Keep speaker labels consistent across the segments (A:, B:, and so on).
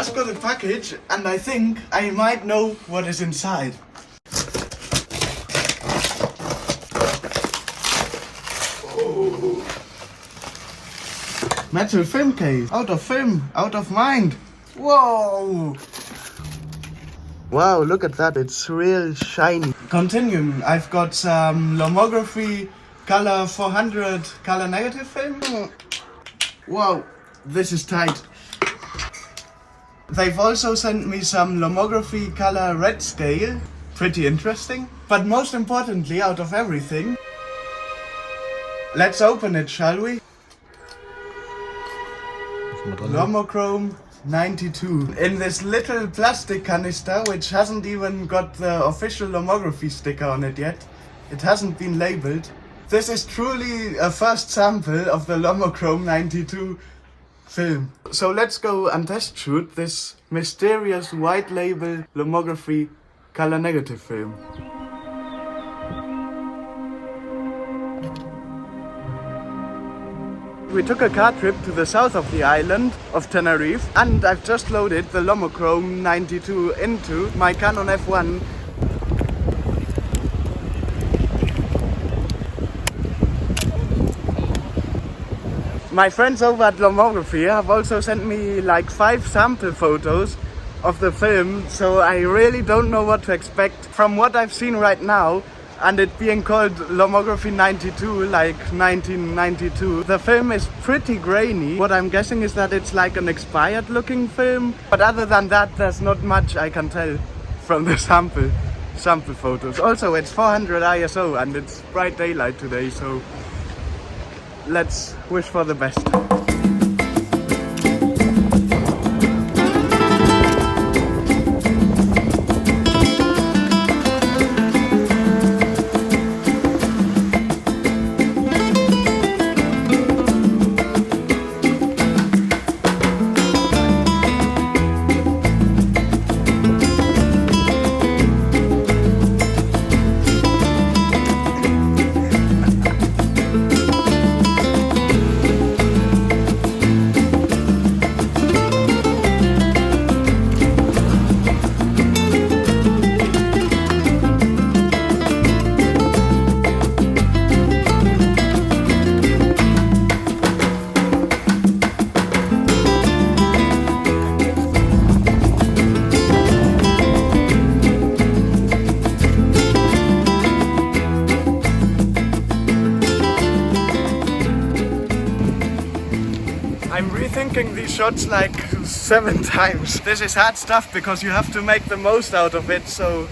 A: just got a package and I think I might know what is inside. Oh. Metal film case. Out of film, out of mind. Whoa! Wow, look at that, it's real shiny. Continuing, I've got some Lomography color 400 color negative film. Wow, this is tight. They've also sent me some Lomography color red scale. Pretty interesting. But most importantly, out of everything, let's open it, shall we? LomoChrome 92 in this little plastic canister which hasn't even got the official Lomography sticker on it yet. It hasn't been labeled. This is truly a first sample of the LomoChrome 92 film. So let's go and test shoot this mysterious white label Lomography color negative film. We took a car trip to the south of the island of Tenerife and I've just loaded the LomoChrome 92 into my Canon F1. My friends over at Lomography have also sent me like 5 sample photos of the film, so I really don't know what to expect. From what I've seen right now, and it being called Lomography 92, like 1992, the film is pretty grainy. What I'm guessing is that it's like an expired looking film, but other than that there's not much I can tell from the sample photos. Also it's 400 ISO and it's bright daylight today, so let's wish for the best. I'm rethinking these shots like 7 times. This is hard stuff because you have to make the most out of it, so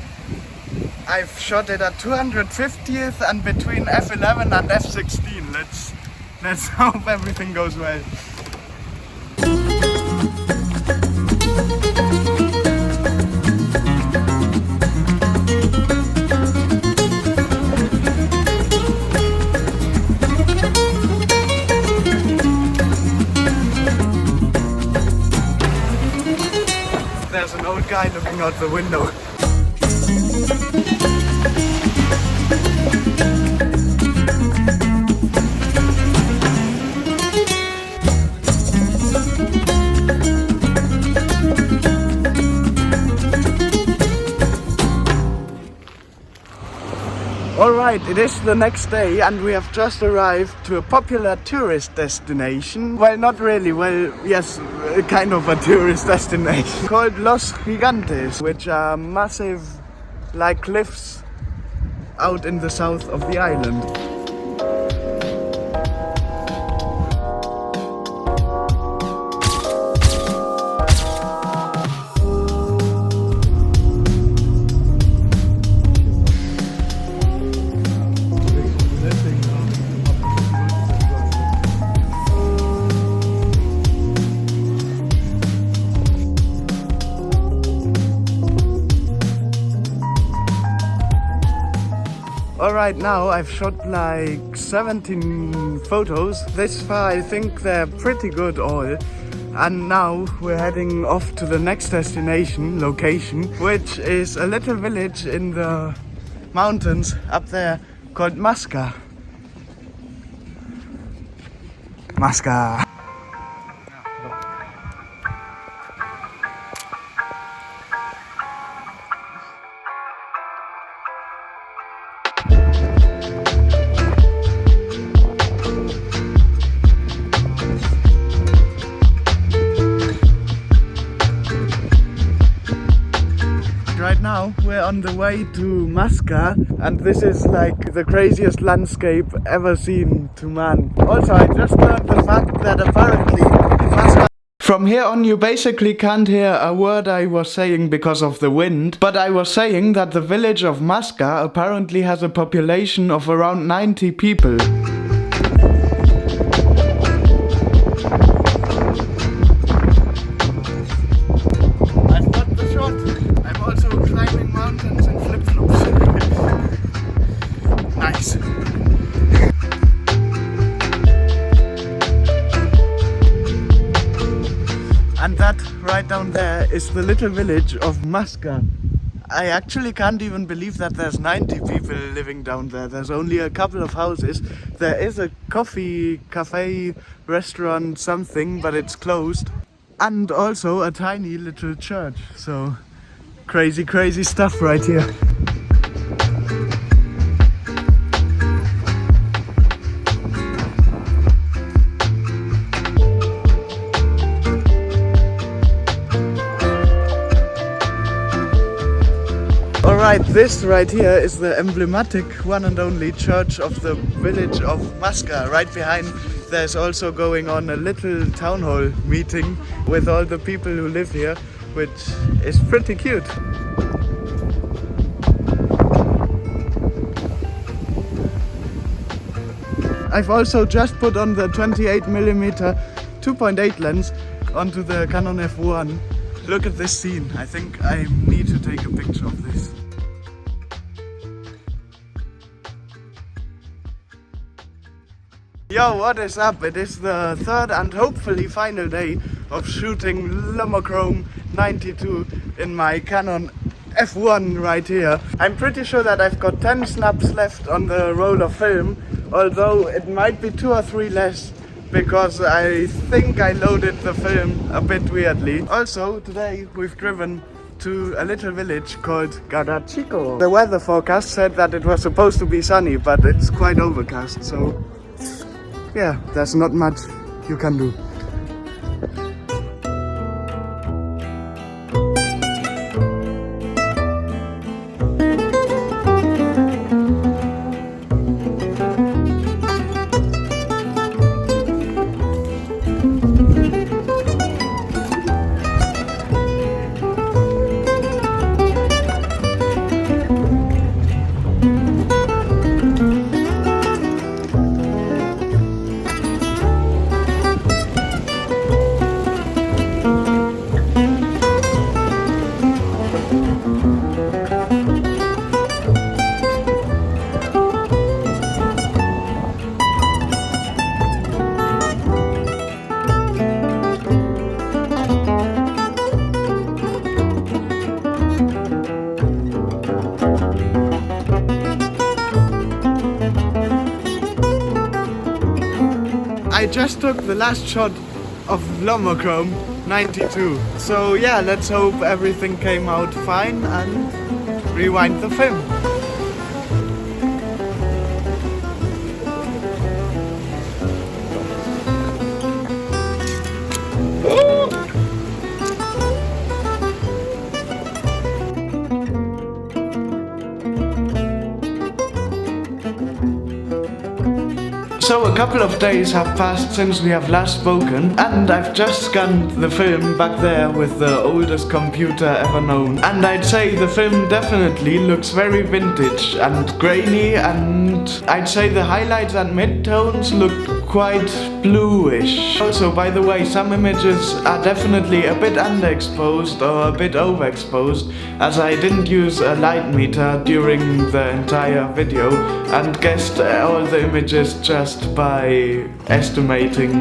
A: I've shot it at 250th and between f11 and f16. Let's hope everything goes well. There's an old guy looking out the window. Alright, it is the next day and we have just arrived to a popular tourist destination. Well, not really, well, yes, kind of a tourist destination called Los Gigantes, which are massive, like, cliffs out in the south of the island. Alright, now I've shot like 17 photos. This far I think they're pretty good all. And now we're heading off to the next location, which is a little village in the mountains up there called Masca. we're on the way to Musca, and this is like the craziest landscape ever seen to man. Also, I just learned the fact that apparently Musca... From here on you basically can't hear a word I was saying because of the wind, but I was saying that the village of Musca apparently has a population of around 90 people. I've got the shot. I'm also climbing mountains in flip-flops. Nice. And that right down there is the little village of Musca. I actually can't even believe that there's 90 people living down there. There's only a couple of houses. There is a coffee, cafe, restaurant, something, but it's closed. And also a tiny little church. So crazy, crazy stuff right here. Alright, this right here is the emblematic one and only church of the village of Musca. Right behind there's also going on a little town hall meeting with all the people who live here, which is pretty cute. I've also just put on the 28mm 2.8 lens onto the Canon F1. Look at this scene. I think I need to take a picture of this. Yo, what is up? It is the third and hopefully final day of shooting LomoChrome 92 in my Canon F1 right here. I'm pretty sure that I've got 10 snaps left on the roll of film, although it might be 2 or 3 less, because I think I loaded the film a bit weirdly. Also, today we've driven to a little village called Garachico. The weather forecast said that it was supposed to be sunny, but it's quite overcast, so yeah, there's not much you can do. I just took the last shot of LomoChrome 92. So yeah, let's hope everything came out fine and rewind the film. So a couple of days have passed since we have last spoken, and I've just scanned the film back there with the oldest computer ever known. And I'd say the film definitely looks very vintage and grainy, and I'd say the highlights and midtones look quite bluish. Also, by the way, some images are definitely a bit underexposed or a bit overexposed, as I didn't use a light meter during the entire video and guessed all the images just by estimating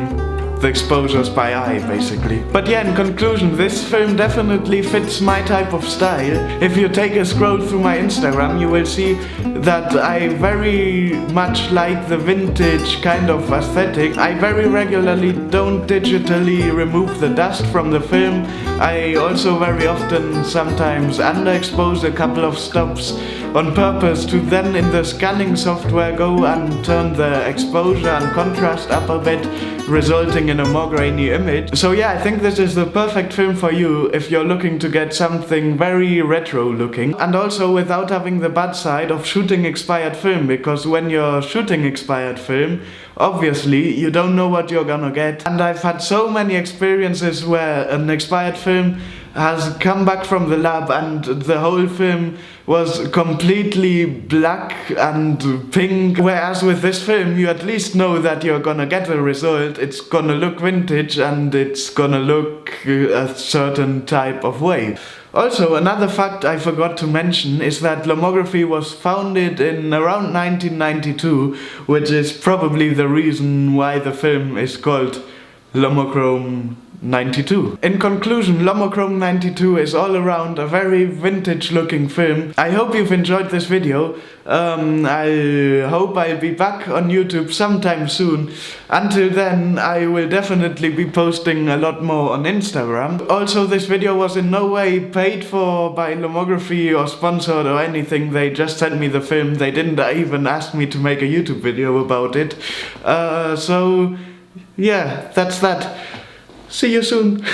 A: the exposures by eye, basically. But yeah, in conclusion, this film definitely fits my type of style. If you take a scroll through my Instagram, you will see that I very much like the vintage kind of aesthetic. I very regularly don't digitally remove the dust from the film. I also very often sometimes underexpose a couple of stops on purpose to then in the scanning software go and turn the exposure and contrast up a bit resulting in a more grainy image. So yeah, I think this is the perfect film for you if you're looking to get something very retro looking, and also without having the bad side of shooting expired film, because when you're shooting expired film, obviously you don't know what you're gonna get. And I've had so many experiences where an expired film has come back from the lab and the whole film was completely black and pink, whereas with this film you at least know that you're gonna get a result. It's gonna look vintage and it's gonna look a certain type of way. Also, another fact I forgot to mention is that Lomography was founded in around 1992, which is probably the reason why the film is called LomoChrome 92. In conclusion, LomoChrome 92 is all around a very vintage looking film. I hope you've enjoyed this video. I hope I'll be back on YouTube sometime soon. Until then, I will definitely be posting a lot more on Instagram. Also, this video was in no way paid for by Lomography or sponsored or anything. They just sent me the film. They didn't even ask me to make a YouTube video about it. So yeah, that's that. See you soon.